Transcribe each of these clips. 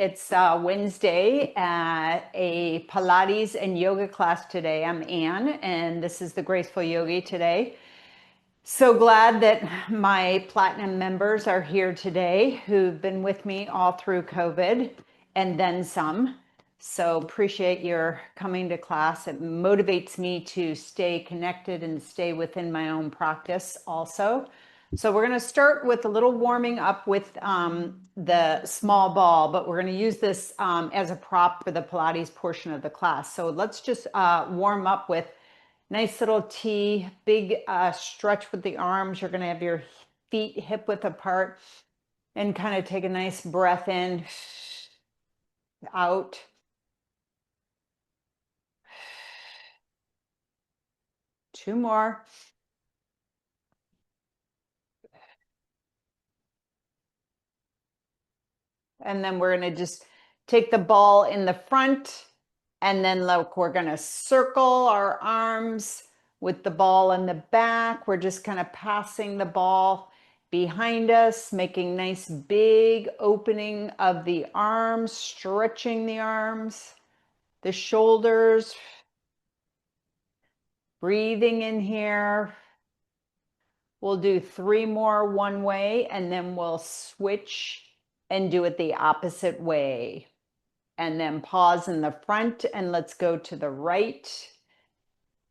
It's Wednesday at a Pilates and yoga class today. I'm Ann, and this is the Graceful Yogi today. So glad that my platinum members are here today who've been with me all through COVID and then some. So appreciate your coming to class. It motivates me to stay connected and stay within my own practice also. So we're going to start with a little warming up with the small ball, but we're going to use this as a prop for the Pilates portion of the class. So let's just warm up with nice little T, big stretch with the arms. You're going to have your feet hip width apart and kind of take a nice breath in, out. Two more. And then we're going to just take the ball in the front, and then look, we're going to circle our arms with the ball in the back. We're just kind of passing the ball behind us, making nice big opening of the arms, stretching the arms, the shoulders, breathing in here. We'll do 3 more one way, and then we'll switch and do it the opposite way. And then pause in the front, and let's go to the right,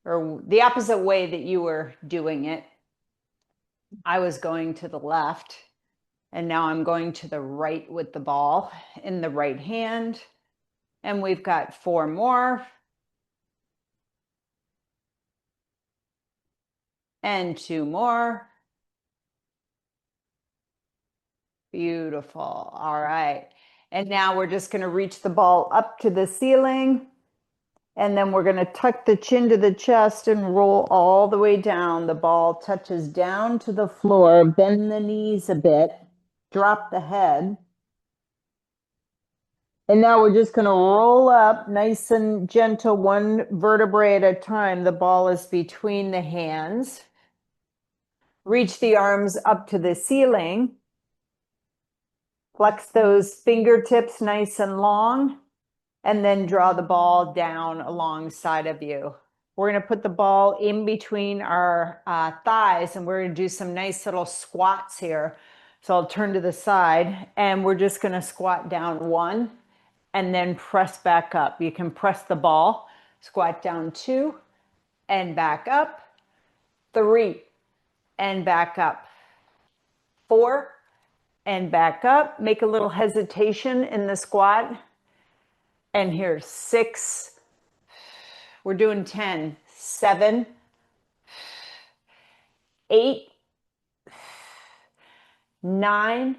or the opposite way that you were doing it. I was going to the left, and now I'm going to the right with the ball in the right hand. And we've got 4 more. And 2 more. Beautiful. All right. And now we're just going to reach the ball up to the ceiling. And then we're going to tuck the chin to the chest and roll all the way down. The ball touches down to the floor. Bend the knees a bit. Drop the head. And now we're just going to roll up nice and gentle, 1 vertebrae at a time. The ball is between the hands. Reach the arms up to the ceiling. Flex those fingertips nice and long. And then draw the ball down alongside of you. We're going to put the ball in between our thighs, and we're going to do some nice little squats here. So I'll turn to the side, and we're just going to squat down 1 and then press back up. You can press the ball, squat down 2 and back up, 3 and back up, 4 and back up. Make a little hesitation in the squat. And here's 6. We're doing 10, 7, 8, 9.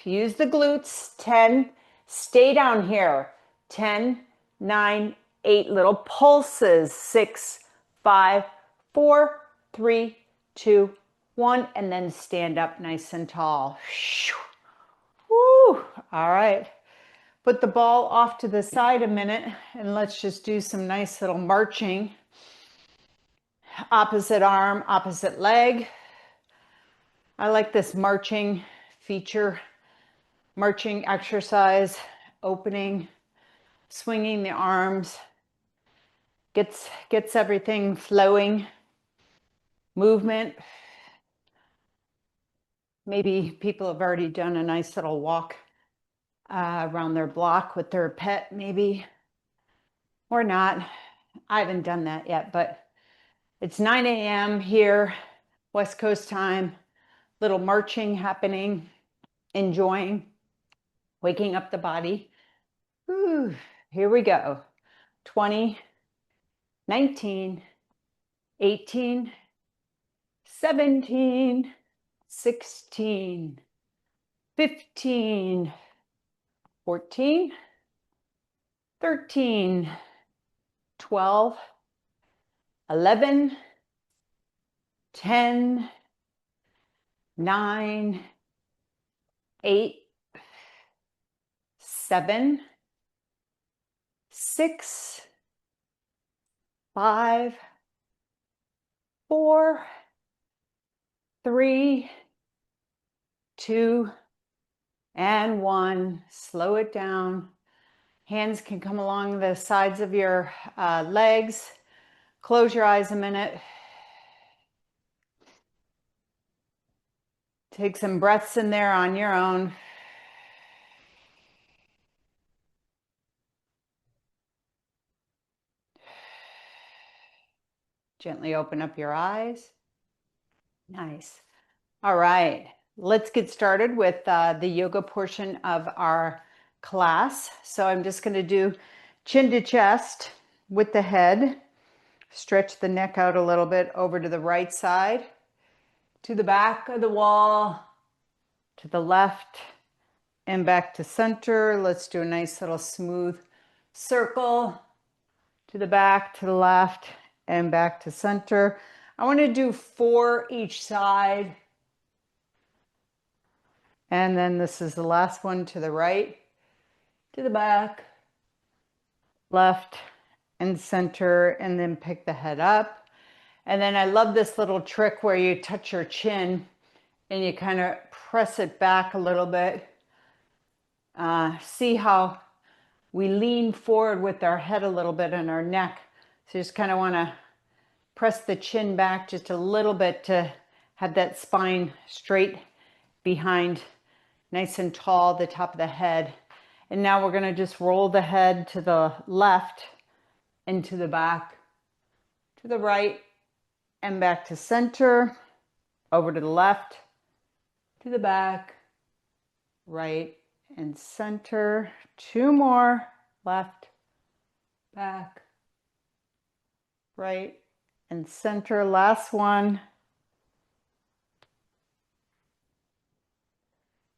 Use the glutes. 10. Stay down here. 10, 9, 8. Little pulses. 6, 5, 4, 3, 2, 1. And then stand up nice and tall. Woo. All right. Put the ball off to the side a minute, and let's just do some nice little marching. Opposite arm, opposite leg. I like this marching feature, marching exercise, opening, swinging the arms, gets everything flowing, movement. Maybe people have already done a nice little walk around their block with their pet, maybe, or not. I haven't done that yet, but it's 9 a.m. here, West Coast time. Little marching happening, enjoying, waking up the body. Whew. Here we go. 20, 19, 18, 17, 16, 15, 14, 13, 12, 11, 10, 9, 8, 7, 6, 5, 4, 3, 2, And 1. Slow it down. Hands can come along the sides of your legs. Close your eyes a minute. Take some breaths in there on your own. Gently open up your eyes. Nice. All right, let's get started with the yoga portion of our class. So I'm just going to do chin to chest with the head. Stretch the neck out a little bit over to the right side, to the back of the wall, to the left, and back to center. Let's do a nice little smooth circle to the back, to the left, and back to center. I want to do 4 each side. And then this is the last one, to the right, to the back, left, and center, and then pick the head up. And then I love this little trick where you touch your chin and you kind of press it back a little bit. See how we lean forward with our head a little bit and our neck. So you just kind of want to press the chin back just a little bit to have that spine straight behind, nice and tall, the top of the head. And now we're going to just roll the head to the left and to the back, to the right, and back to center, over to the left, to the back, right, and center. 2 more, left, back, right, and center. Last one.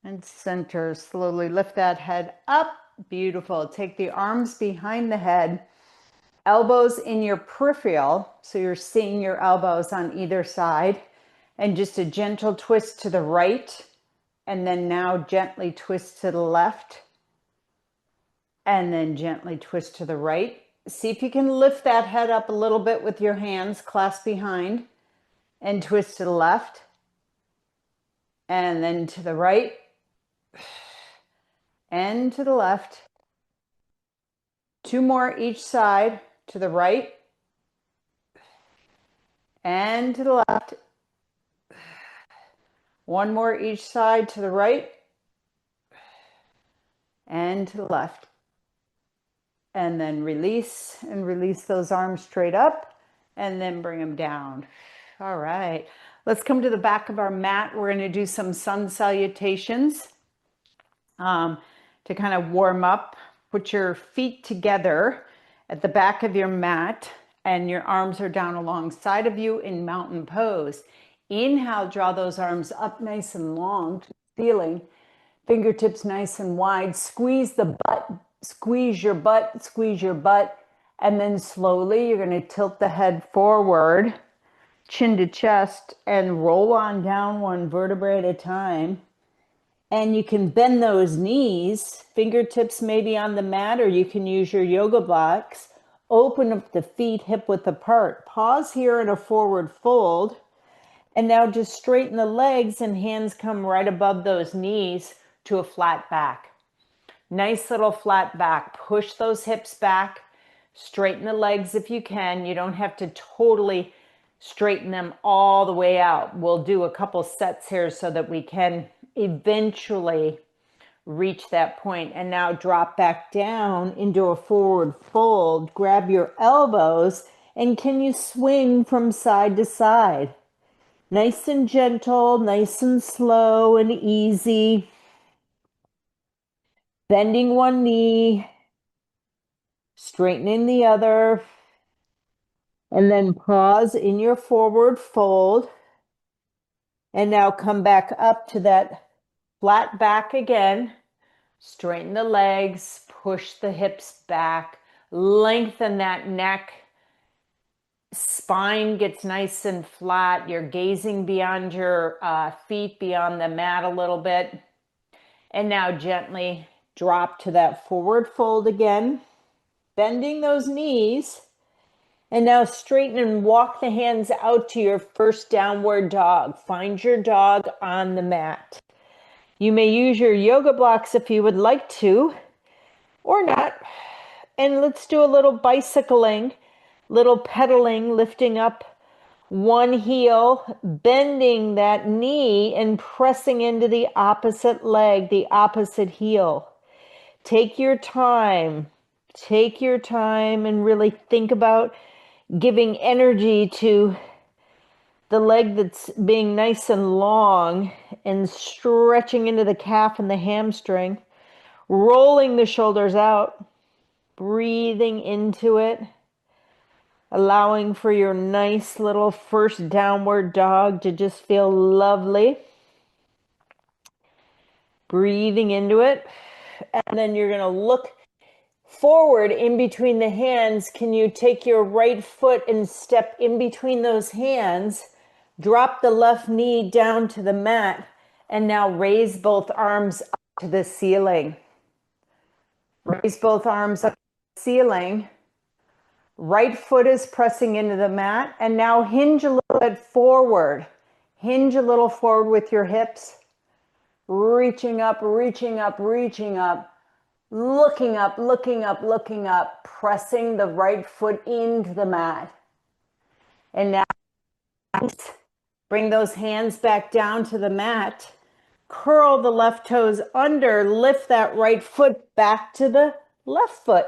And center. Slowly lift that head up. Beautiful. Take the arms behind the head, elbows in your peripheral, so you're seeing your elbows on either side, and just a gentle twist to the right, and then now gently twist to the left, and then gently twist to the right. See if you can lift that head up a little bit with your hands clasped behind, and twist to the left, and then to the right, and to the left. 2 more each side, to the right and to the left. 1 more each side, to the right and to the left. And then release, and release those arms straight up, and then bring them down. All right, let's come to the back of our mat. We're going to do some sun salutations to kind of warm up. Put your feet together at the back of your mat, and your arms are down alongside of you in mountain pose. Inhale, draw those arms up nice and long to the ceiling. Fingertips nice and wide. Squeeze the butt, squeeze your butt, squeeze your butt. And then slowly you're going to tilt the head forward, chin to chest, and roll on down 1 vertebrae at a time. And you can bend those knees, fingertips maybe on the mat, or you can use your yoga blocks. Open up the feet hip width apart. Pause here in a forward fold. And now just straighten the legs, and hands come right above those knees to a flat back. Nice little flat back. Push those hips back. Straighten the legs if you can. You don't have to totally straighten them all the way out. We'll do a couple sets here so that we can eventually reach that point. And now drop back down into a forward fold. Grab your elbows, and can you swing from side to side? Nice and gentle, nice and slow and easy. Bending one knee, straightening the other, and then pause in your forward fold. And now come back up to that flat back again. Straighten the legs, push the hips back, lengthen that neck. Spine gets nice and flat. You're gazing beyond your feet, beyond the mat a little bit. And now gently drop to that forward fold again, bending those knees. And now straighten and walk the hands out to your first downward dog. Find your dog on the mat. You may use your yoga blocks if you would like to, or not. And let's do a little bicycling, little pedaling, lifting up one heel, bending that knee and pressing into the opposite leg, the opposite heel. Take your time. Take your time and really think about giving energy to the leg that's being nice and long and stretching into the calf and the hamstring, rolling the shoulders out, breathing into it, allowing for your nice little first downward dog to just feel lovely. Breathing into it. And then you're going to look forward in between the hands. Can you take your right foot and step in between those hands? Drop the left knee down to the mat. And now raise both arms up to the ceiling. Raise both arms up to the ceiling. Right foot is pressing into the mat. And now hinge a little bit forward. Hinge a little forward with your hips. Reaching up, reaching up, reaching up. Looking up, looking up, looking up. Pressing the right foot into the mat. And now bring those hands back down to the mat. Curl the left toes under. Lift that right foot back to the left foot.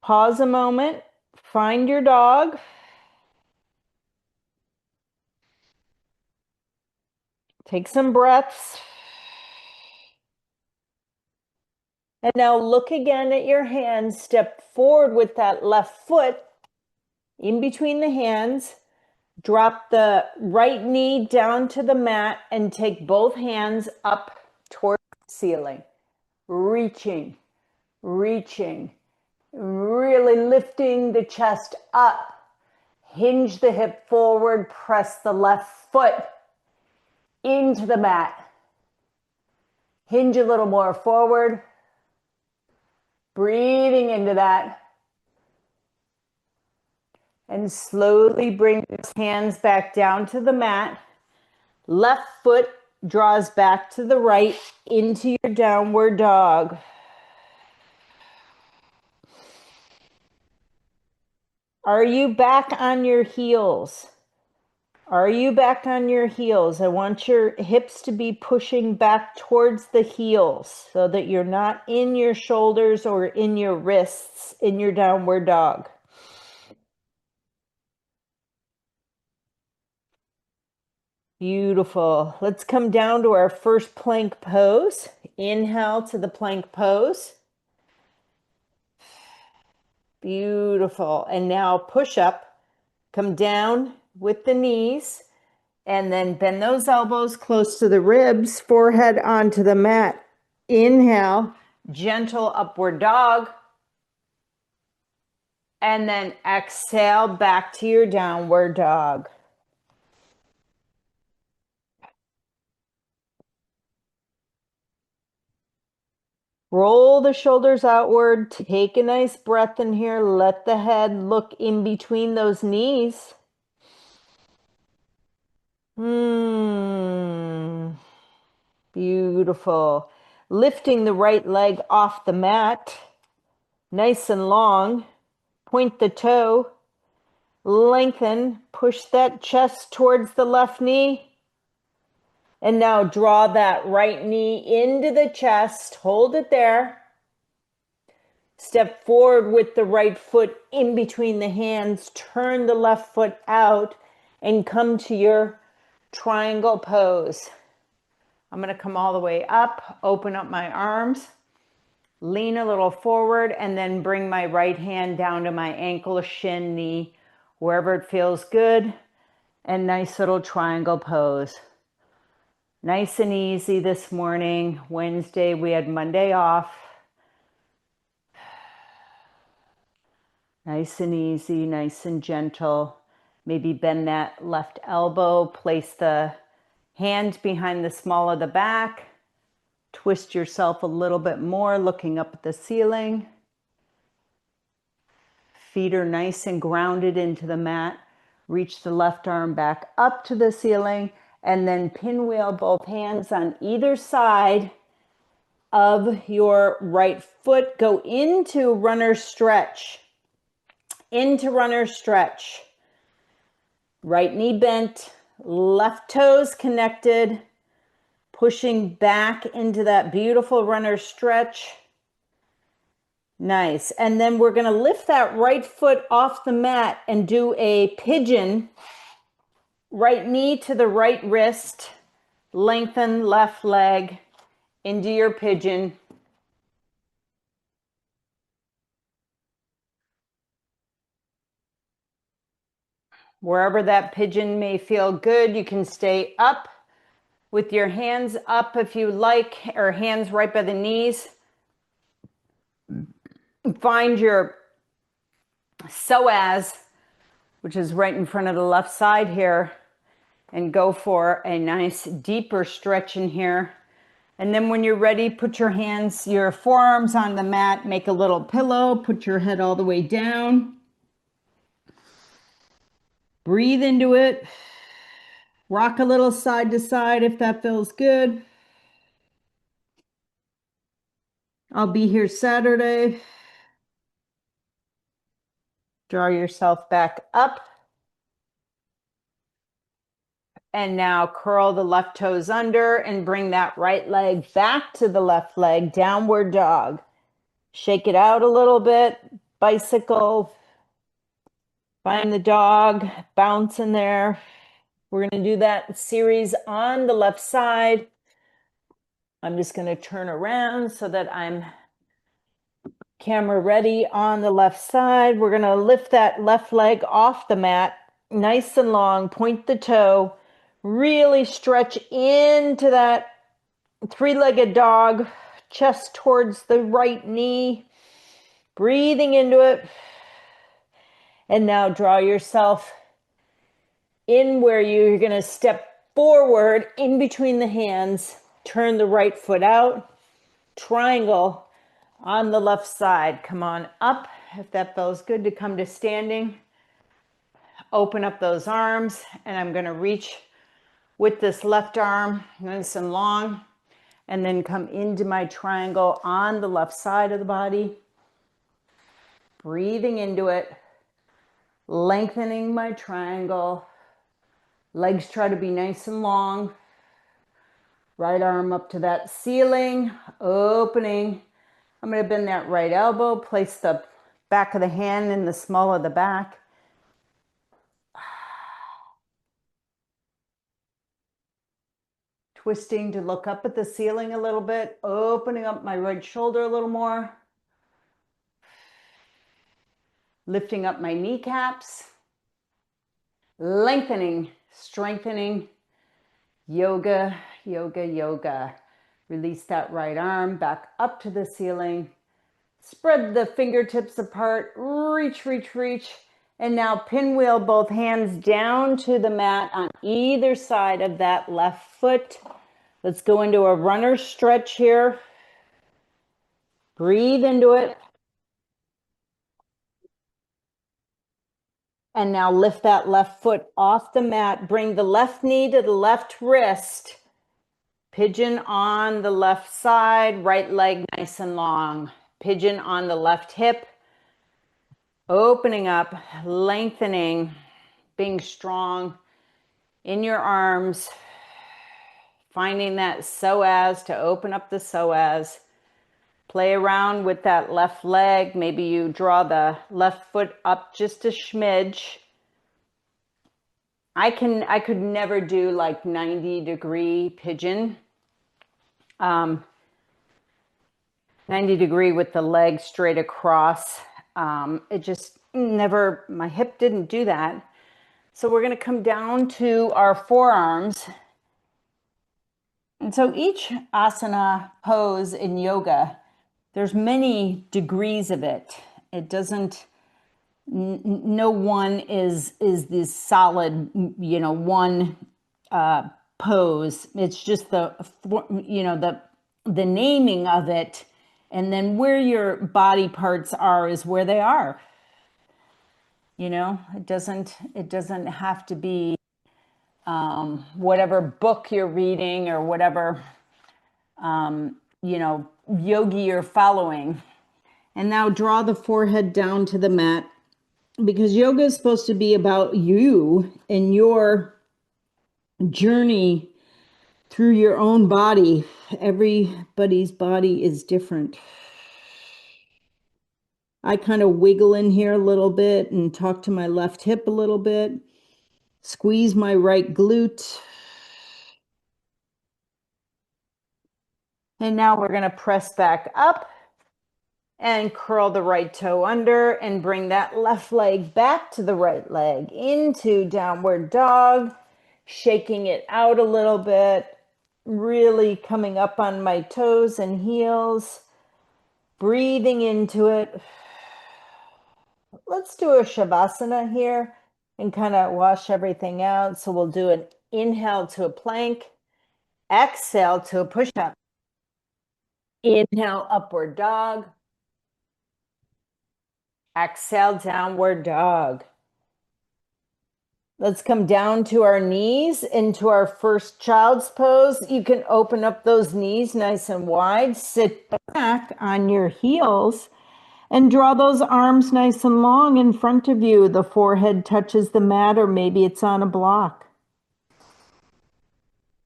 Pause a moment. Find your dog. Take some breaths. And now look again at your hands. Step forward with that left foot in between the hands. Drop the right knee down to the mat and take both hands up towards the ceiling. Reaching, reaching, really lifting the chest up. Hinge the hip forward, press the left foot into the mat. Hinge a little more forward. Breathing into that. And slowly bring those hands back down to the mat. Left foot draws back to the right into your downward dog. Are you back on your heels? Are you back on your heels? I want your hips to be pushing back towards the heels so that you're not in your shoulders or in your wrists in your downward dog. Beautiful. Let's come down to our first plank pose. Inhale to the plank pose. Beautiful. And now push up. Come down with the knees. And then bend those elbows close to the ribs. Forehead onto the mat. Inhale. Gentle upward dog. And then exhale back to your downward dog. Roll the shoulders outward. Take a nice breath in here. Let the head look in between those knees. Beautiful. Lifting the right leg off the mat. Nice and long. Point the toe. Lengthen. Push that chest towards the left knee. And now draw that right knee into the chest. Hold it there. Step forward with the right foot in between the hands. Turn the left foot out and come to your triangle pose. I'm going to come all the way up, open up my arms, lean a little forward, and then bring my right hand down to my ankle, shin, knee, wherever it feels good. And nice little triangle pose. Nice and easy this morning. Wednesday, we had Monday off. Nice and easy, nice and gentle. Maybe bend that left elbow, place the hand behind the small of the back. Twist yourself a little bit more, looking up at the ceiling. Feet are nice and grounded into the mat. Reach the left arm back up to the ceiling And then pinwheel both hands on either side of your right foot. Go into runner stretch. Into runner stretch. Right knee bent, left toes connected, pushing back into that beautiful runner stretch. Nice. And then we're going to lift that right foot off the mat and do a pigeon. Right knee to the right wrist. Lengthen left leg into your pigeon. Wherever that pigeon may feel good, you can stay up with your hands up if you like, or hands right by the knees. Find your psoas, which is right in front of the left side here, and go for a nice deeper stretch in here. And then when you're ready, put your hands, your forearms on the mat, make a little pillow, put your head all the way down. Breathe into it. Rock a little side to side if that feels good. I'll be here Saturday. Draw yourself back up. And now curl the left toes under and bring that right leg back to the left leg, downward dog. Shake it out a little bit, bicycle. Find the dog, bounce in there. We're going to do that series on the left side. I'm just going to turn around so that I'm camera ready on the left side. We're going to lift that left leg off the mat, nice and long, point the toe, really stretch into that three-legged dog, chest towards the right knee, breathing into it. And now draw yourself in where you're going to step forward in between the hands, turn the right foot out, triangle on the left side. Come on up if that feels good to come to standing. Open up those arms, and I'm going to reach with this left arm nice and long, and then come into my triangle on the left side of the body. Breathing into it, lengthening my triangle. Legs try to be nice and long. Right arm up to that ceiling, opening. I'm going to bend that right elbow, place the back of the hand in the small of the back. Twisting to look up at the ceiling a little bit, opening up my right shoulder a little more. Lifting up my kneecaps. Lengthening, strengthening. Yoga, yoga, yoga. Release that right arm back up to the ceiling. Spread the fingertips apart. Reach, reach, reach. And now pinwheel both hands down to the mat on either side of that left foot. Let's go into a runner stretch here. Breathe into it. And now lift that left foot off the mat. Bring the left knee to the left wrist. Pigeon on the left side, right leg nice and long. Pigeon on the left hip. Opening up, lengthening, being strong in your arms. Finding that psoas to open up the psoas. Play around with that left leg. Maybe you draw the left foot up just a smidge. I could never do like 90-degree pigeon. 90 degree with the leg straight across. It just never, my hip didn't do that. So we're going to come down to our forearms. And so each asana pose in yoga, there's many degrees of it. It doesn't, no one is this solid, one pose. It's just the naming of it, and then where your body parts are is where they are. It doesn't have to be whatever book you're reading or whatever, yogi you're following. And now draw the forehead down to the mat, because yoga is supposed to be about you and your journey through your own body. Everybody's body is different. I kind of wiggle in here a little bit and talk to my left hip a little bit. Squeeze my right glute. And now we're going to press back up and curl the right toe under and bring that left leg back to the right leg into downward dog, shaking it out a little bit, really coming up on my toes and heels, breathing into it. Let's do a shavasana here and kind of wash everything out. So we'll do an inhale to a plank, exhale to a push-up, inhale upward dog, exhale downward dog. Let's come down to our knees into our first child's pose. You can open up those knees nice and wide, sit back on your heels, and draw those arms nice and long in front of you. The forehead touches the mat, or maybe it's on a block.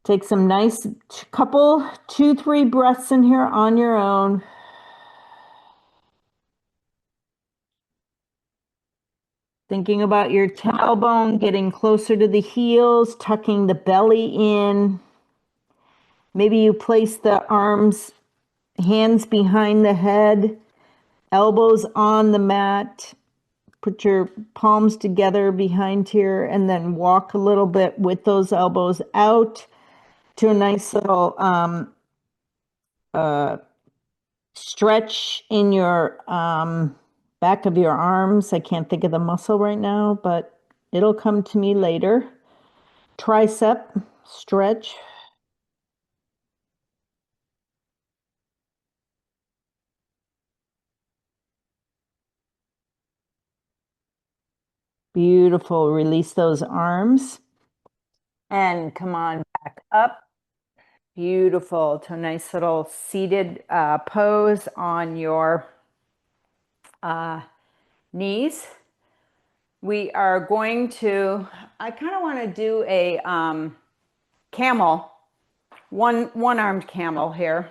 Take some nice couple, 2-3 breaths in here on your own. Thinking about your tailbone getting closer to the heels, tucking the belly in. Maybe you place the arms, hands behind the head, elbows on the mat. Put your palms together behind here and then walk a little bit with those elbows out to a nice little stretch in your back of your arms. I can't think of the muscle right now, but it'll come to me later. Tricep stretch. Beautiful. Release those arms and come on back up. Beautiful. To a nice little seated pose on your knees. We are going to, I kind of want to do a camel, one-armed camel here.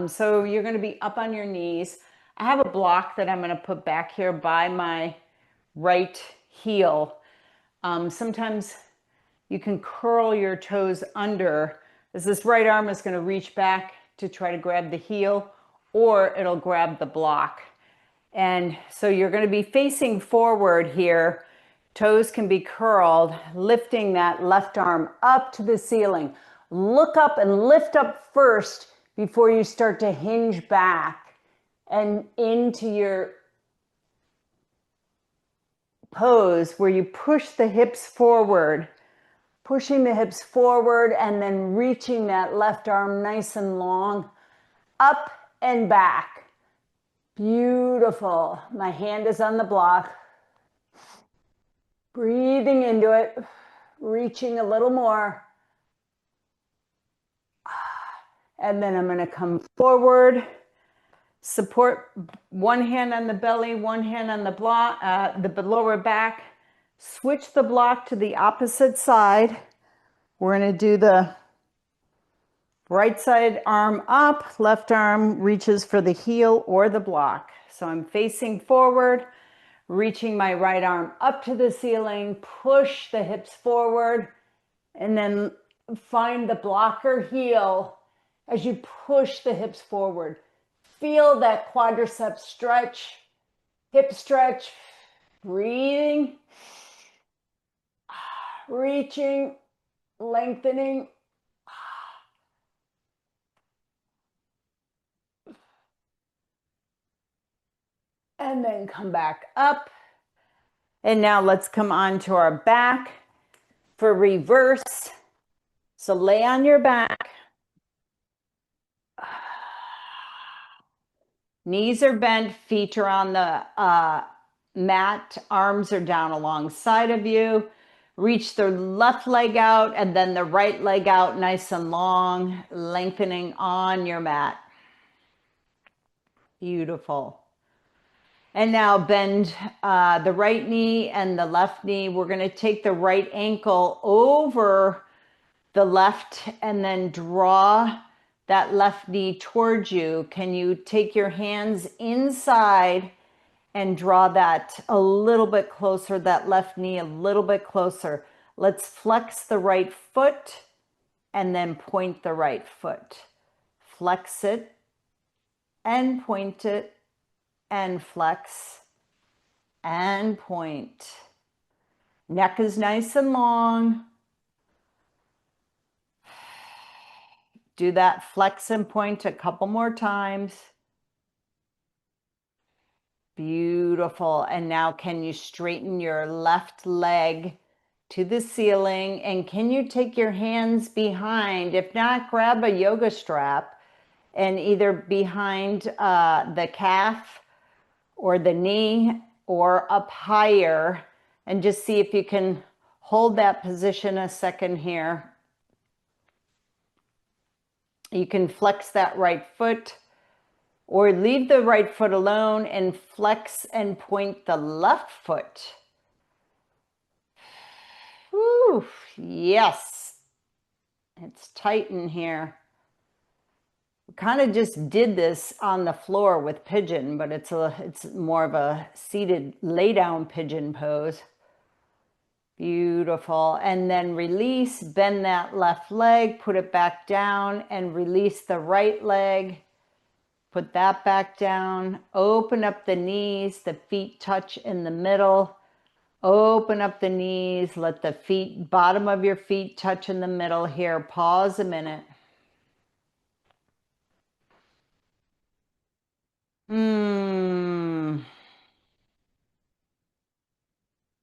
So you're going to be up on your knees. I have a block that I'm going to put back here by my right heel. Sometimes you can curl your toes under, as this right arm is going to reach back to try to grab the heel, or it'll grab the block. And so you're going to be facing forward here. Toes can be curled, lifting that left arm up to the ceiling. Look up and lift up first before you start to hinge back and into your pose where you push the hips forward, pushing the hips forward and then reaching that left arm nice and long, up and back. Beautiful. My hand is on the block. Breathing into it, reaching a little more. And then I'm going to come forward, support one hand on the belly, one hand on the block, the lower back. Switch the block to the opposite side. We're going to do the right side arm up, left arm reaches for the heel or the block. So I'm facing forward, reaching my right arm up to the ceiling, push the hips forward, and then find the blocker heel as you push the hips forward. Feel that quadricep stretch, hip stretch, breathing, reaching, lengthening. And then come back up. And now let's come on to our back for reverse. So lay on your back. Knees are bent, feet are on the mat, arms are down alongside of you. Reach the left leg out and then the right leg out nice and long, lengthening on your mat. Beautiful. And now bend the right knee and the left knee. We're going to take the right ankle over the left and then draw that left knee towards you. Can you take your hands inside and draw that a little bit closer, that left knee a little bit closer? Let's flex the right foot and then point the right foot. Flex it and point it and flex and point. Neck is nice and long. Do that flex and point a couple more times. Beautiful. And now can you straighten your left leg to the ceiling? And can you take your hands behind? If not, grab a yoga strap and either behind the calf or the knee or up higher, and just see if you can hold that position a second here. You can flex that right foot or leave the right foot alone and flex and point the left foot. Whew, yes, it's tight in here. We kind of just did this on the floor with pigeon, but it's more of a seated lay down pigeon pose. Beautiful. And then release, bend that left leg, put it back down and release the right leg. Put that back down. Open up the knees, the feet touch in the middle. Open up the knees, let the feet, bottom of your feet touch in the middle here. Pause a minute.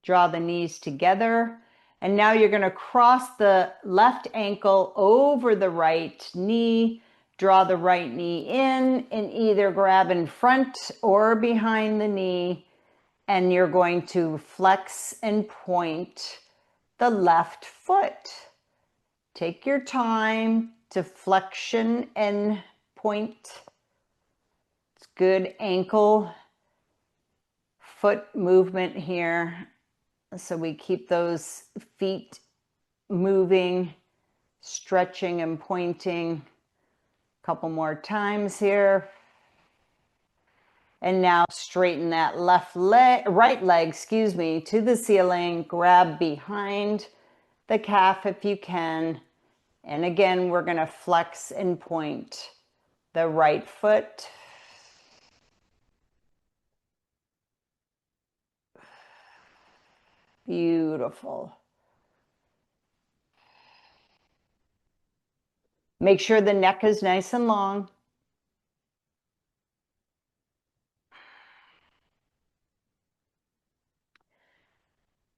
Draw the knees together. And now you're going to cross the left ankle over the right knee. Draw the right knee in and either grab in front or behind the knee. And you're going to flex and point the left foot. Take your time to flexion and point. It's good ankle foot movement here. So we keep those feet moving, stretching and pointing. A couple more times here. And now straighten that right leg, to the ceiling. Grab behind the calf if you can. And again, we're going to flex and point the right foot. Beautiful. Make sure the neck is nice and long.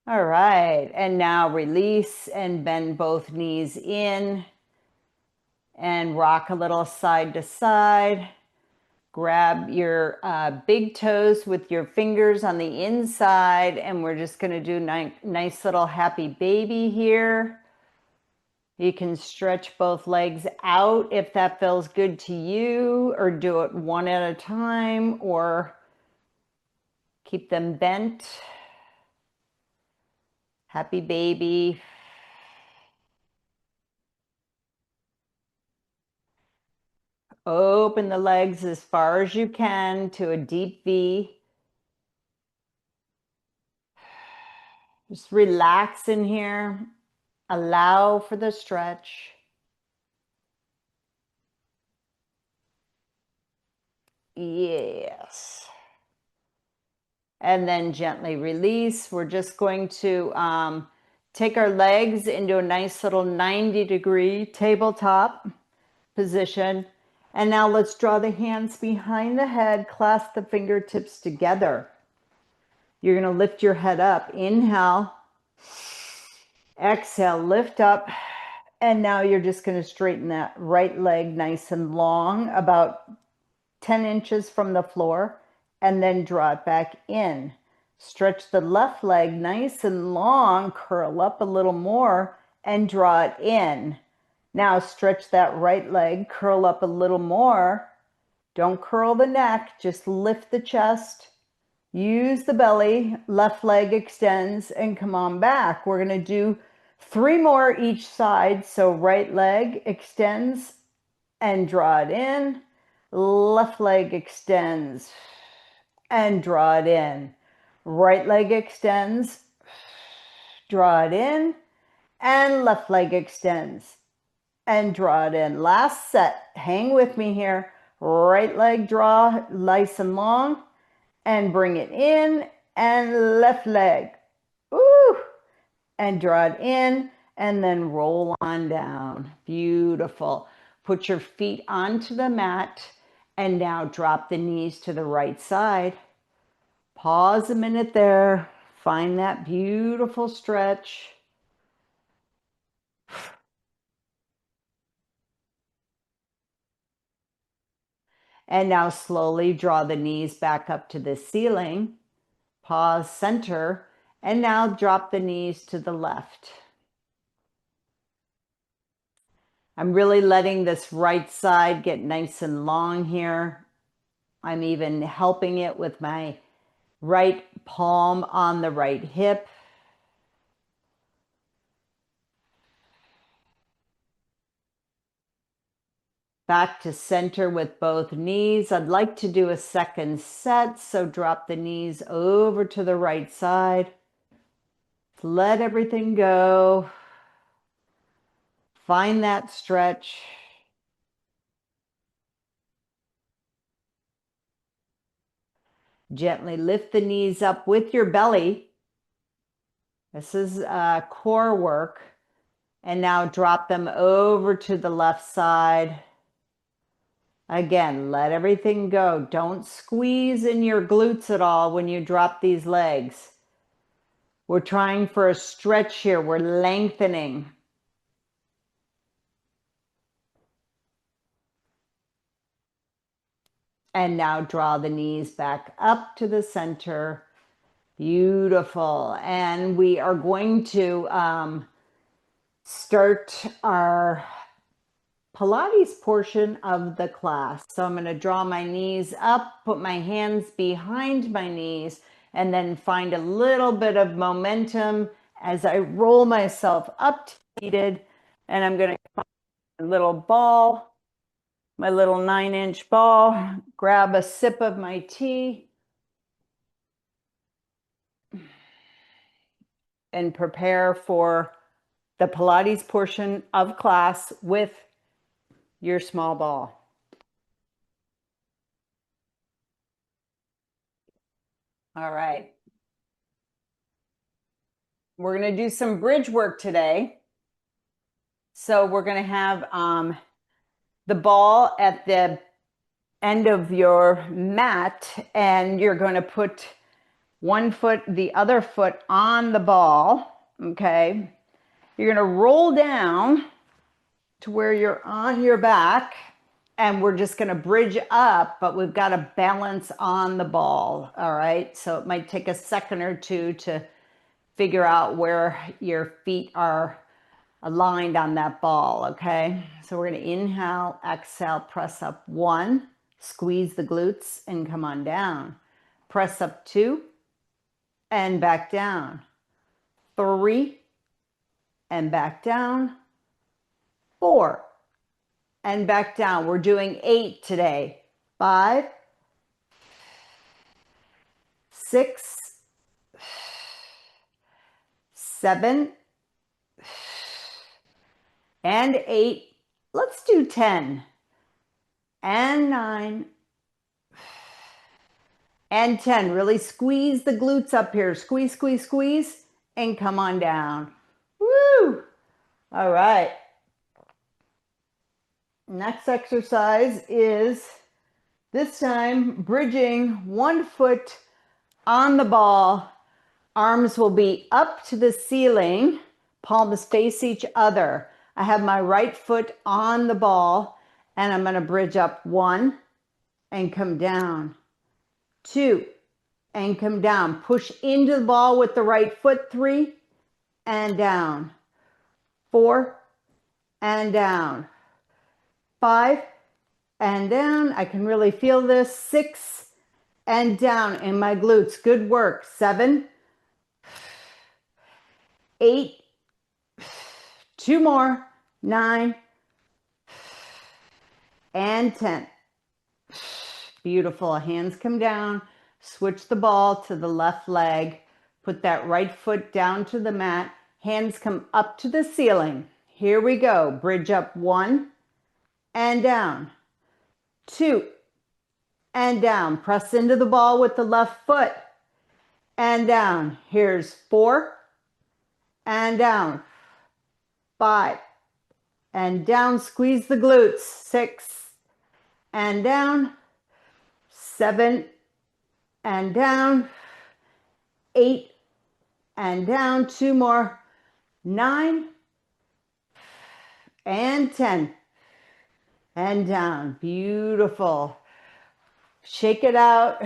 All right, and now release and bend both knees in and rock a little side to side. Grab your big toes with your fingers on the inside, and we're just going to do nice little happy baby here. You can stretch both legs out if that feels good to you, or do it one at a time, or keep them bent. Happy baby. Open the legs as far as you can to a deep V. Just relax in here. Allow for the stretch. Yes. And then gently release. We're just going to take our legs into a nice little 90-degree tabletop position. And now let's draw the hands behind the head, clasp the fingertips together. You're going to lift your head up. Inhale. Exhale, lift up. And now you're just going to straighten that right leg nice and long, about 10 inches from the floor, and then draw it back in. Stretch the left leg nice and long, curl up a little more and draw it in. Now stretch that right leg, curl up a little more. Don't curl the neck, just lift the chest. Use the belly, left leg extends and come on back. We're going to do 3 more each side. So right leg extends and draw it in. Left leg extends and draw it in. Right leg extends, draw it in, and left leg extends and draw it in. Last set, hang with me here. Right leg draw nice and long and bring it in, and left leg, ooh, and draw it in, and then roll on down. Beautiful. Put your feet onto the mat, and now drop the knees to the right side. Pause a minute there. Find that beautiful stretch. And now slowly draw the knees back up to the ceiling. Pause, center, and now drop the knees to the left. I'm really letting this right side get nice and long here. I'm even helping it with my right palm on the right hip. Back to center with both knees. I'd like to do a second set, so drop the knees over to the right side. Let everything go. Find that stretch. Gently lift the knees up with your belly. This is core work. And now drop them over to the left side. Again, let everything go. Don't squeeze in your glutes at all when you drop these legs. We're trying for a stretch here. We're lengthening. And now draw the knees back up to the center. Beautiful. And we are going to start our Pilates portion of the class. So I'm going to draw my knees up, put my hands behind my knees, and then find a little bit of momentum as I roll myself up to seated. And I'm going to find a little ball, my little 9-inch ball, grab a sip of my tea, and prepare for the Pilates portion of class with your small ball. All right. We're going to do some bridge work today. So we're going to have the ball at the end of your mat, and you're going to put one foot, the other foot on the ball, okay? You're going to roll down to where you're on your back, and we're just going to bridge up, but we've got to balance on the ball, all right? So it might take a second or two to figure out where your feet are aligned on that ball, okay? So we're going to inhale, exhale, press up 1, squeeze the glutes and come on down. Press up 2 and back down. 3 and back down. 4 and back down. We're doing 8 today. 5, 6, 7, and 8. Let's do 10 and 9 and 10. Really squeeze the glutes up here. Squeeze, squeeze, squeeze, and come on down. Woo! All right. Next exercise is this time bridging one foot on the ball. Arms will be up to the ceiling. Palms face each other. I have my right foot on the ball, and I'm going to bridge up 1 and come down. 2 and come down. Push into the ball with the right foot, 3 and down, 4 and down, 5 and down. I can really feel this. 6 and down in my glutes. Good work. 7, 8, 2 more, 9 and 10. Beautiful. Hands come down. Switch the ball to the left leg. Put that right foot down to the mat. Hands come up to the ceiling. Here we go. Bridge up. 1 and down. 2 and down. Press into the ball with the left foot and down. Here's 4 and down. 5 and down. Squeeze the glutes. 6 and down. 7 and down. 8 and down. 2 more. 9 and 10 and down. Beautiful. Shake it out.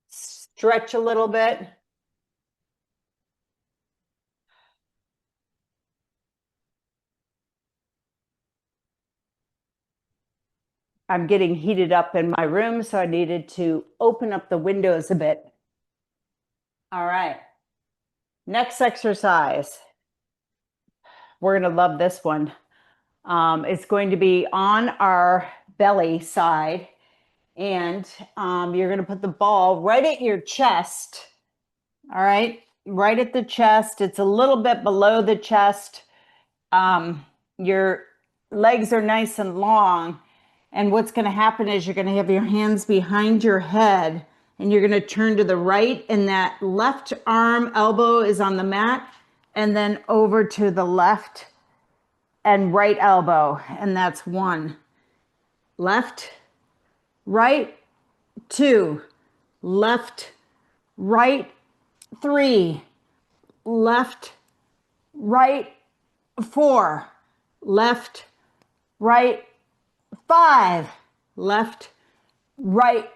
Stretch a little bit. I'm getting heated up in my room, so I needed to open up the windows a bit. All right. Next exercise. We're going to love this one. It's going to be on our belly side, and you're going to put the ball right at your chest. All right, right at the chest. It's a little bit below the chest. Your legs are nice and long, and what's going to happen is you're going to have your hands behind your head, and you're going to turn to the right, and that left arm elbow is on the mat, and then over to the left and right elbow, and that's 1. Left, right, 2. Left, right, 3. Left, right, 4. Left, right, 5. Left, right,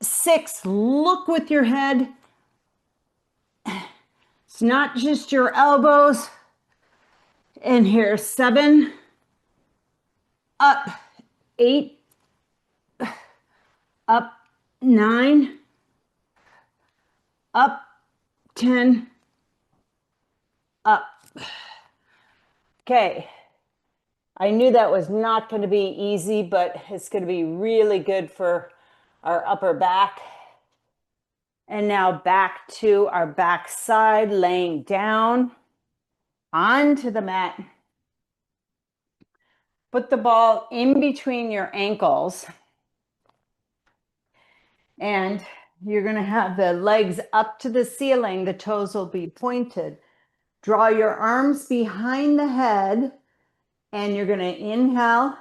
6. Look with your head. It's not just your elbows. And here, 7, up, 8, up, 9, up, 10, up. Okay. I knew that was not going to be easy, but it's going to be really good for our upper back. And now back to our back side, laying down onto the mat. Put the ball in between your ankles, and you're going to have the legs up to the ceiling. The toes will be pointed. Draw your arms behind the head, and you're going to inhale,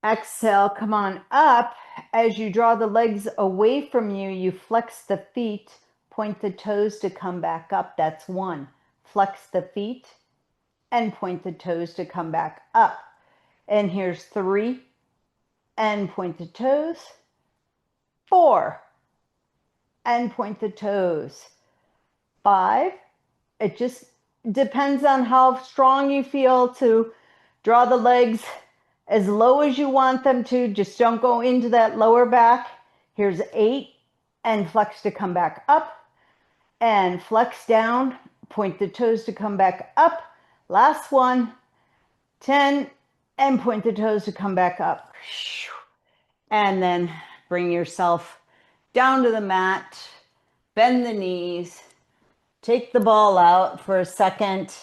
exhale, come on up. As you draw the legs away from you, you flex the feet, point the toes to come back up. That's 1. Flex the feet and point the toes to come back up. And here's 3 and point the toes. 4 and point the toes. 5. It just depends on how strong you feel to draw the legs as low as you want them to. Just don't go into that lower back. Here's 8 and flex to come back up, and flex down, point the toes to come back up. Last one, 10 and point the toes to come back up. And then bring yourself down to the mat, bend the knees, take the ball out for a second.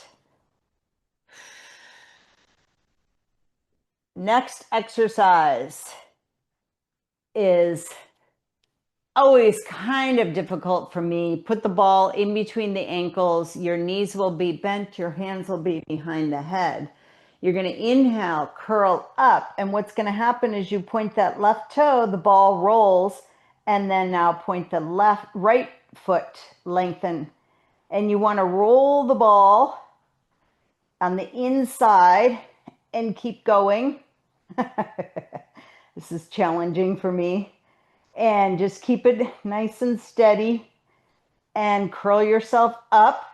Next exercise is always kind of difficult for me. Put the ball in between the ankles. Your knees will be bent. Your hands will be behind the head. You're going to inhale, curl up. And what's going to happen is you point that left toe, the ball rolls, and then now point the right foot, lengthen. And you want to roll the ball on the inside and keep going. This is challenging for me. And just keep it nice and steady and curl yourself up.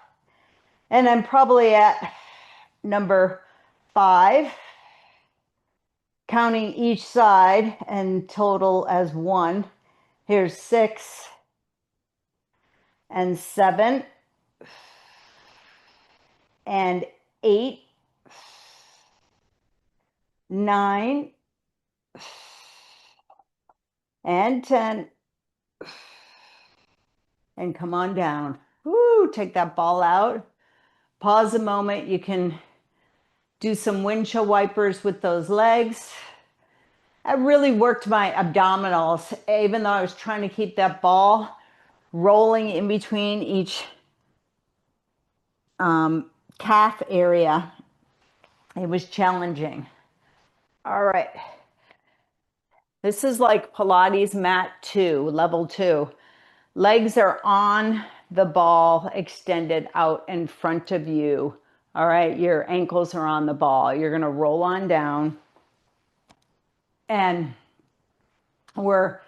And I'm probably at number 5, counting each side and total as 1. Here's 6 and 7 and 8, 9 and 10, and come on down. Woo, take that ball out. Pause a moment. You can do some windshield wipers with those legs. I really worked my abdominals, even though I was trying to keep that ball rolling in between each calf area. It was challenging. All right. This is like Pilates mat 2, level 2. Legs are on the ball, extended out in front of you. All right, your ankles are on the ball. You're going to roll on down. And we're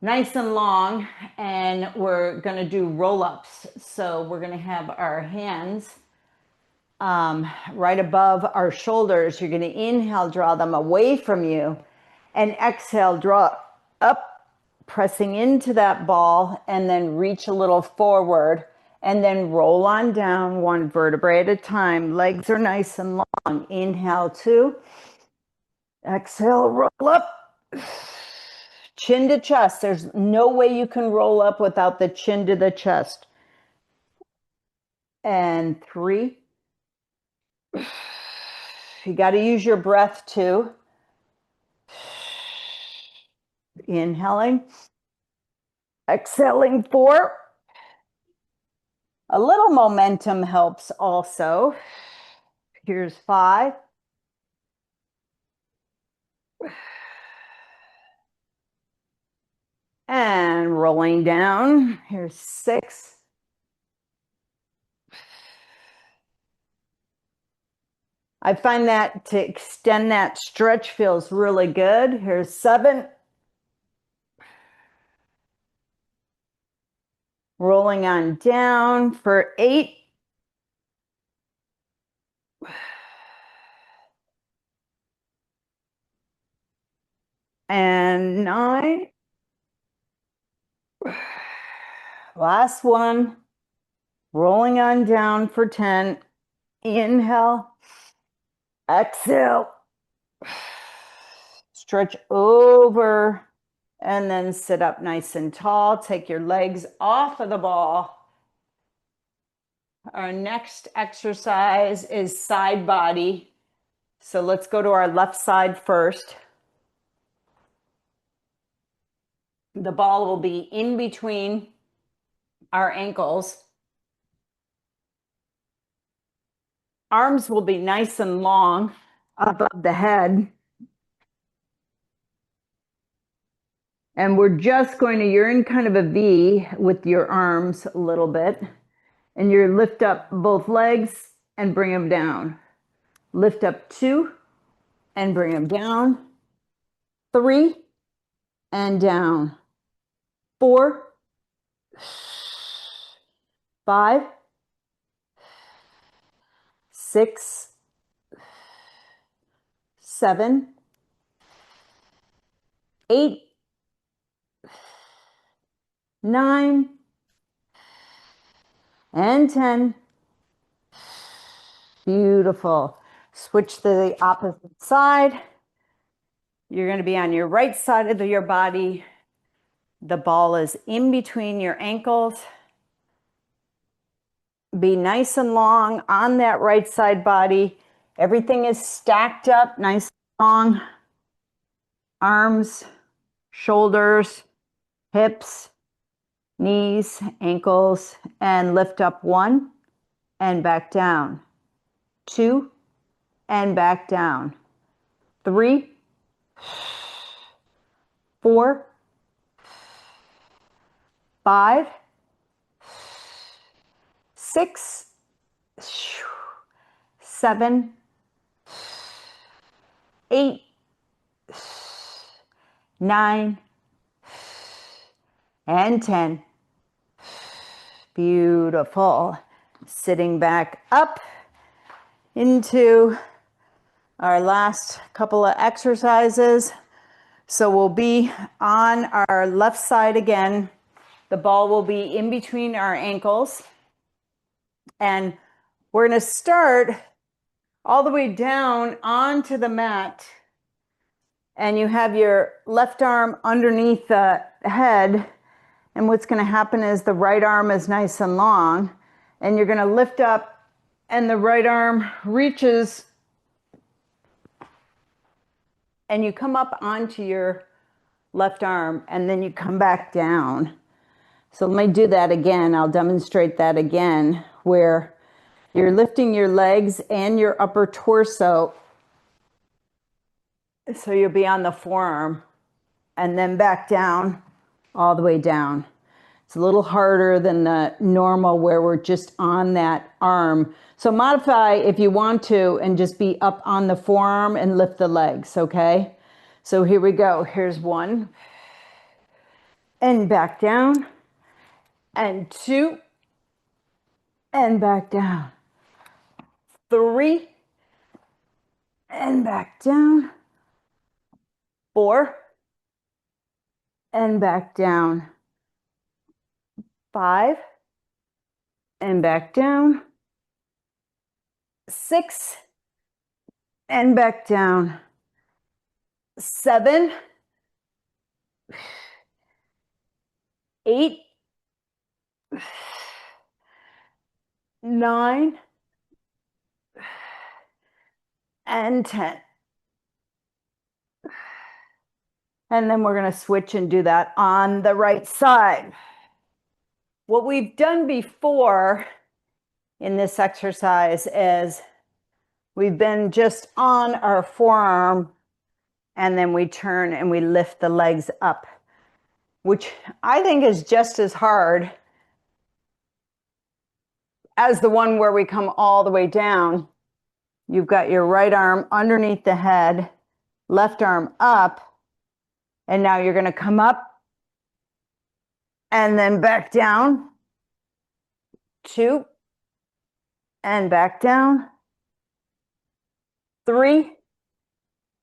nice and long, and we're going to do roll-ups. So we're going to have our hands right above our shoulders. You're going to inhale, draw them away from you, and exhale, draw up, pressing into that ball, and then reach a little forward, and then roll on down 1 vertebrae at a time. Legs are nice and long. Inhale 2, exhale, roll up, chin to chest. There's no way you can roll up without the chin to the chest. And 3. You got to use your breath too. Inhaling, exhaling 4. A little momentum helps also. Here's 5. And rolling down. Here's 6. I find that to extend that stretch feels really good. Here's 7. Rolling on down for 8. And 9. Last one. Rolling on down for 10. Inhale. Exhale. Stretch over. And then sit up nice and tall. Take your legs off of the ball. Our next exercise is side body. So let's go to our left side first. The ball will be in between our ankles. Arms will be nice and long above the head. And we're just going to, you're in kind of a V with your arms a little bit. And you lift up both legs and bring them down. Lift up 2 and bring them down. 3 and down. 4, 5, 6, 7, 8, 9, and 10. Beautiful. Switch to the opposite side. You're going to be on your right side of your body. The ball is in between your ankles. Be nice and long on that right side body. Everything is stacked up, nice and long. Arms, shoulders, hips, knees, ankles, and lift up 1 and back down. 2 and back down. 3, 4, 5, 6, 7, 8, 9, and 10. Beautiful. Sitting back up into our last couple of exercises. So we'll be on our left side again. The ball will be in between our ankles. And we're going to start all the way down onto the mat. And you have your left arm underneath the head. And what's going to happen is the right arm is nice and long. And you're going to lift up and the right arm reaches. And you come up onto your left arm and then you come back down. So let me do that again. I'll demonstrate that again, where you're lifting your legs and your upper torso. So you'll be on the forearm and then back down, all the way down. It's a little harder than the normal where we're just on that arm. So modify if you want to and just be up on the forearm and lift the legs, okay? So here we go. Here's 1. And back down. And 2. And back down. 3. And back down. 4. And back down. 5. And back down. 6. And back down. 7. 8. 9. And 10. And then we're going to switch and do that on the right side. What we've done before in this exercise is we've been just on our forearm and then we turn and we lift the legs up, which I think is just as hard as the one where we come all the way down. You've got your right arm underneath the head, left arm up, and now you're going to come up and then back down. 2, and back down. 3,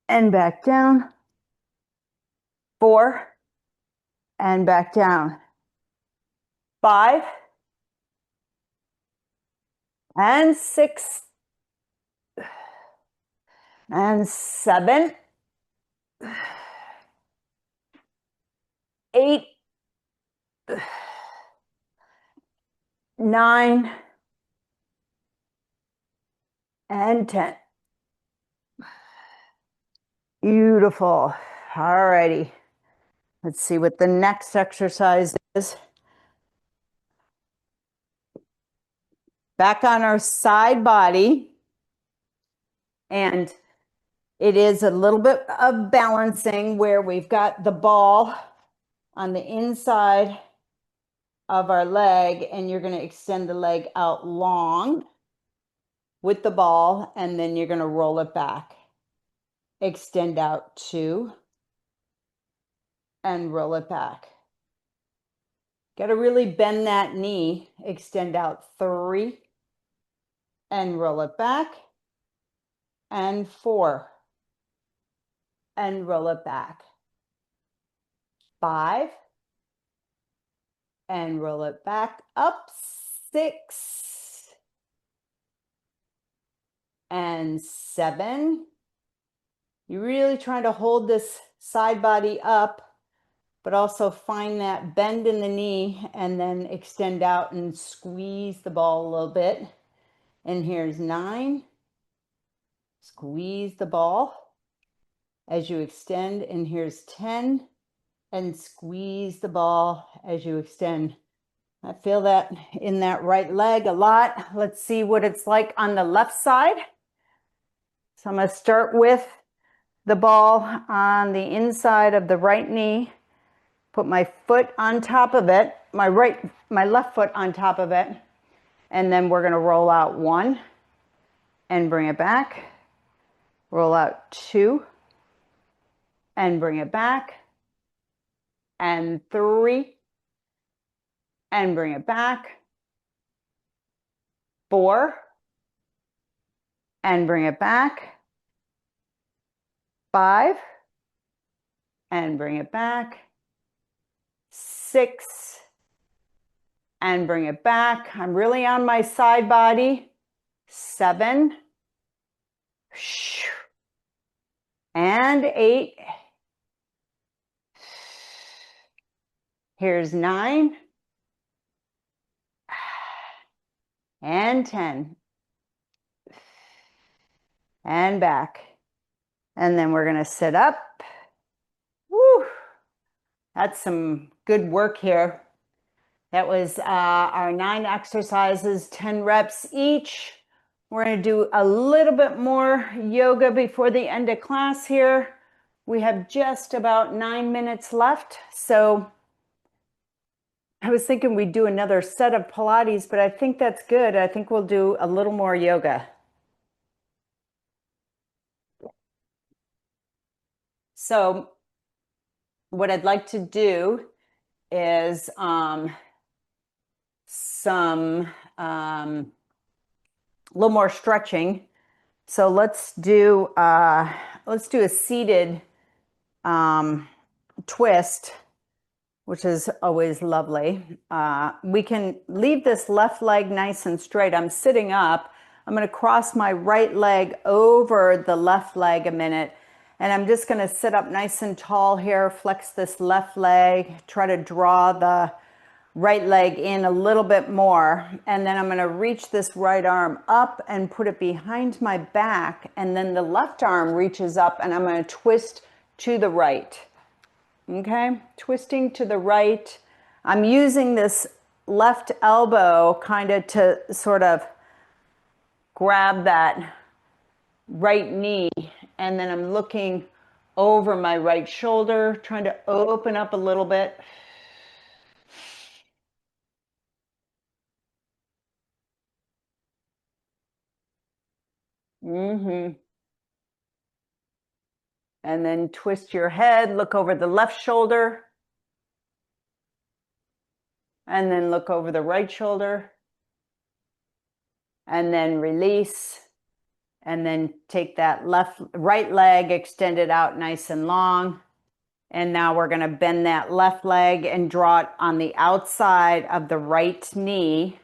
and back down. 4, and back down. 5, and 6, and 7, 8, 9, and 10. Beautiful. All righty. Let's see what the next exercise is. Back on our side body. And it is a little bit of balancing where we've got the ball on the inside of our leg, and you're going to extend the leg out long with the ball, and then you're going to roll it back. Extend out 2 and roll it back. Got to really bend that knee. Extend out 3 and roll it back. And 4 and roll it back. 5 and roll it back up. 6 and 7. You're really trying to hold this side body up, but also find that bend in the knee and then extend out and squeeze the ball a little bit. And here's 9. Squeeze the ball as you extend, and here's 10. And squeeze the ball as you extend. I feel that in that right leg a lot. Let's see what it's like on the left side. So I'm going to start with the ball on the inside of the right knee. Put my foot on top of it, my left foot on top of it. And then we're going to roll out 1 and bring it back. Roll out 2 and bring it back. and 3, and bring it back. 4, and bring it back. 5, and bring it back. 6, and bring it back. I'm really on my side body. 7, and 8. Here's 9, and 10, and back. And then we're going to sit up. Woo! That's some good work here. That was our 9 exercises, 10 reps each. We're going to do a little bit more yoga before the end of class here. We have just about 9 minutes left. So I was thinking we'd do another set of Pilates, but I think that's good. I think we'll do a little more yoga. So what I'd like to do is some a little more stretching. So let's do a seated twist, which is always lovely. We can leave this left leg nice and straight. I'm sitting up. I'm going to cross my right leg over the left leg a minute. And I'm just going to sit up nice and tall here, flex this left leg, try to draw the right leg in a little bit more. And then I'm going to reach this right arm up and put it behind my back. And then the left arm reaches up and I'm going to twist to the right. Okay, twisting to the right. I'm using this left elbow kind of to sort of grab that right knee, and then I'm looking over my right shoulder, trying to open up a little bit. And then twist your head, look over the left shoulder, and then look over the right shoulder, and then release. And then take that right leg, extend it out nice and long. And now we're going to bend that left leg and draw it on the outside of the right knee.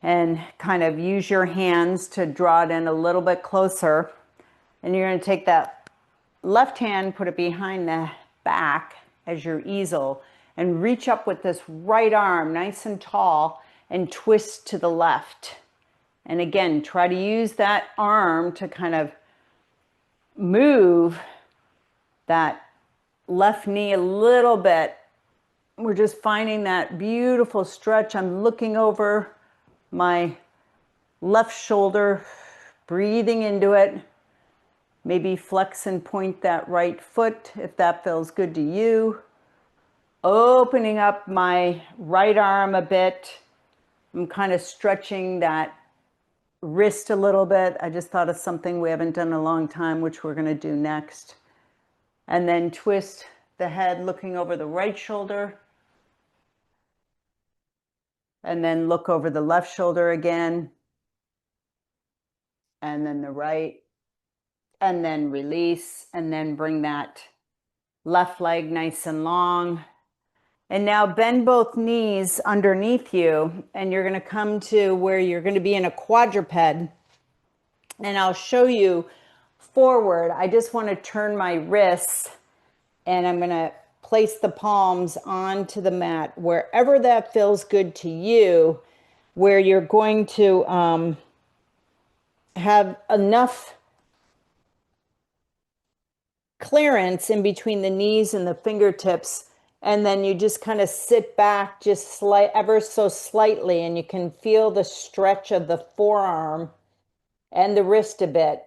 And kind of use your hands to draw it in a little bit closer. And you're going to take that left hand, put it behind the back as your easel, and reach up with this right arm nice and tall and twist to the left. And again, try to use that arm to kind of move that left knee a little bit. We're just finding that beautiful stretch. I'm looking over my left shoulder, breathing into it. Maybe flex and point that right foot if that feels good to you. Opening up my right arm a bit. I'm kind of stretching that wrist a little bit. I just thought of something we haven't done in a long time, which we're going to do next. And then twist the head, looking over the right shoulder. And then look over the left shoulder again. And then the right. And then release. And then bring that left leg nice and long. And now bend both knees underneath you, and you're going to come to where you're going to be in a quadruped. And I'll show you forward. I just want to turn my wrists, and I'm going to place the palms onto the mat, wherever that feels good to you, where you're going to have enough clearance in between the knees and the fingertips. And then you just kind of sit back just ever so slightly, and you can feel the stretch of the forearm and the wrist a bit.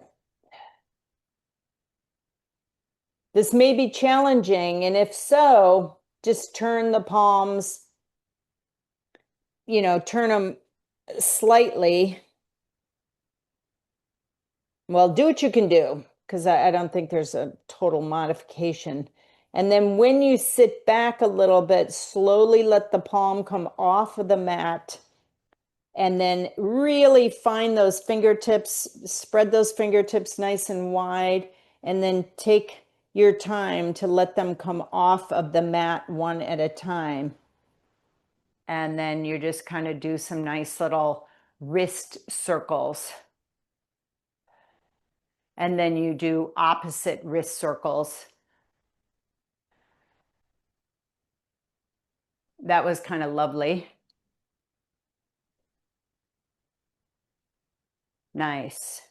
This may be challenging, and if so, just turn the palms, turn them slightly. Well, do what you can do, because I don't think there's a total modification And then when you sit back a little bit, slowly let the palm come off of the mat. And then really find those fingertips, spread those fingertips nice and wide, and then take your time to let them come off of the mat one at a time. And then you just kind of do some nice little wrist circles. And then you do opposite wrist circles. That was kind of lovely. Nice.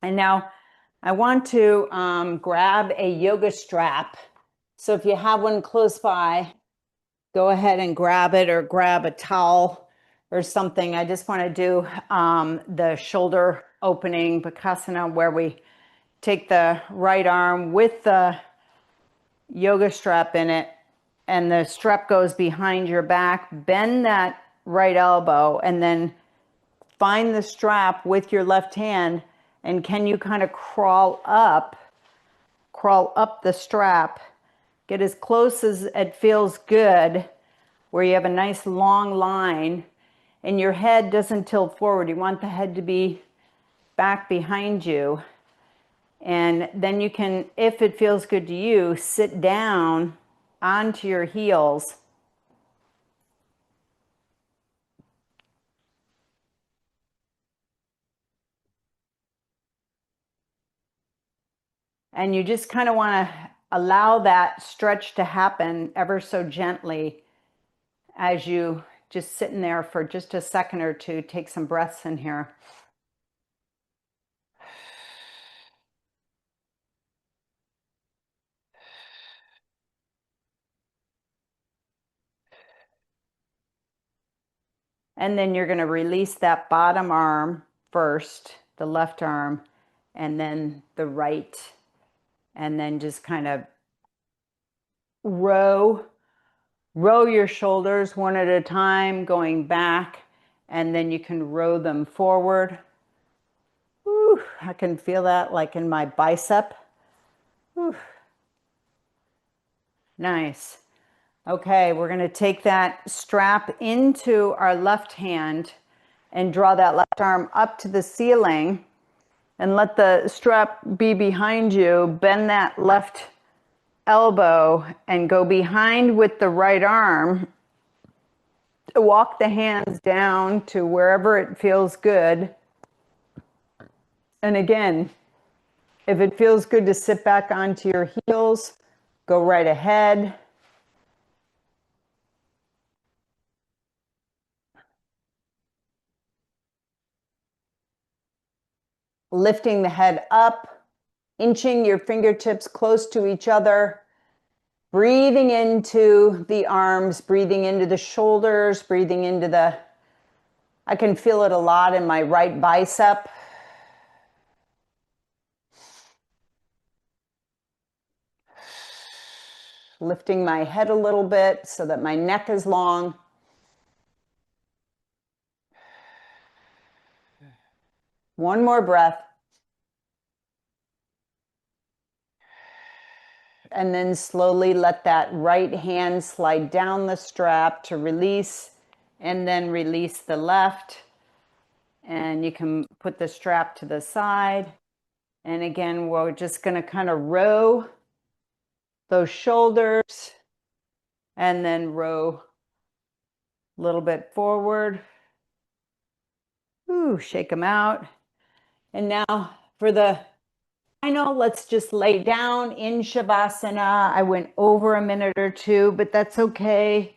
And now I want to grab a yoga strap. So if you have one close by, go ahead and grab it, or grab a towel or something. I just want to do the shoulder opening Bakasana, where we take the right arm with the yoga strap in it, and the strap goes behind your back. Bend that right elbow, and then find the strap with your left hand, and can you kind of crawl up the strap, get as close as it feels good, where you have a nice long line and your head doesn't tilt forward. You want the head to be back behind you. And then you can, if it feels good to you, sit down onto your heels. And you just kind of want to allow that stretch to happen ever so gently as you just sitting there for just a second or two. Take some breaths in here. And then you're going to release that bottom arm first, the left arm, and then the right. And then just kind of row your shoulders one at a time, going back, and then you can row them forward. Whew, I can feel that like in my bicep. Whew. Nice. Okay, we're going to take that strap into our left hand and draw that left arm up to the ceiling, and let the strap be behind you. Bend that left elbow and go behind with the right arm. Walk the hands down to wherever it feels good. And again, if it feels good to sit back onto your heels, go right ahead. Lifting the head up, inching your fingertips close to each other, breathing into the arms, breathing into the shoulders, breathing into the, I can feel it a lot in my right bicep. Lifting my head a little bit so that my neck is long. One more breath. And then slowly let that right hand slide down the strap to release, and then release the left. And you can put the strap to the side. And again, we're just going to kind of row those shoulders, and then row a little bit forward. Ooh, shake them out. And now for the final, let's just lay down in Shavasana. I went over a minute or two, but that's okay.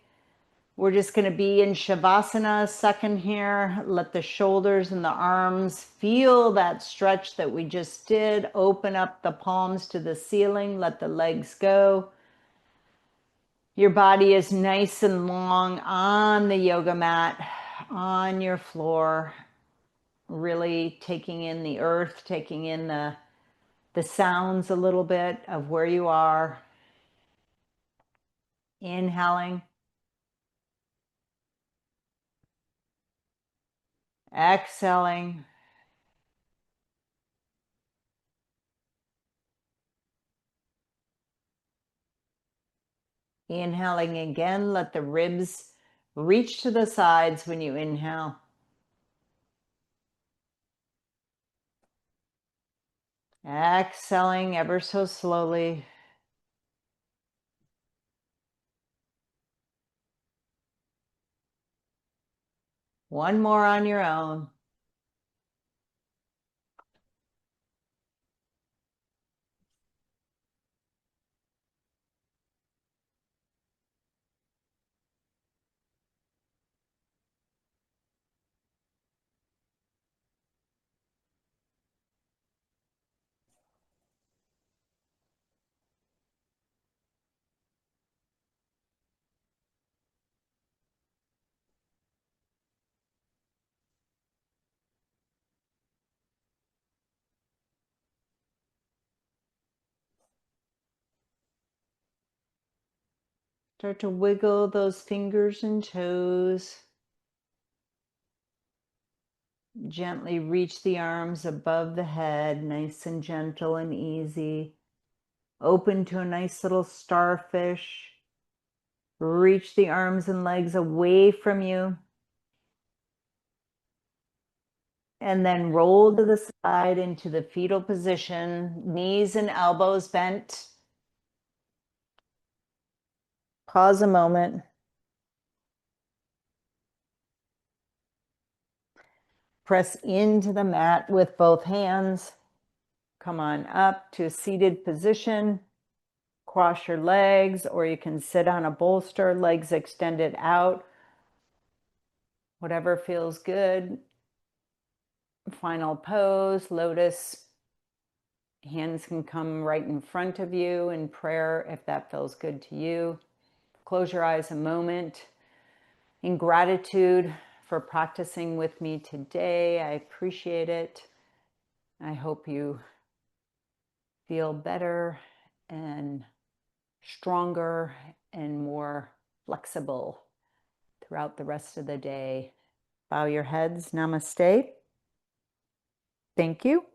We're just going to be in Shavasana a second here. Let the shoulders and the arms feel that stretch that we just did. Open up the palms to the ceiling. Let the legs go. Your body is nice and long on the yoga mat, on your floor. Really taking in the earth, taking in the sounds a little bit of where you are. Inhaling. Exhaling. Inhaling again, let the ribs reach to the sides when you inhale. Exhaling ever so slowly. One more on your own. Start to wiggle those fingers and toes. Gently reach the arms above the head, nice and gentle and easy. Open to a nice little starfish. Reach the arms and legs away from you. And then roll to the side into the fetal position, knees and elbows bent. Pause a moment. Press into the mat with both hands. Come on up to a seated position. Cross your legs, or you can sit on a bolster, legs extended out. Whatever feels good. Final pose, lotus. Hands can come right in front of you in prayer if that feels good to you. Close your eyes a moment. In gratitude for practicing with me today, I appreciate it. I hope you feel better and stronger and more flexible throughout the rest of the day. Bow your heads. Namaste. Thank you.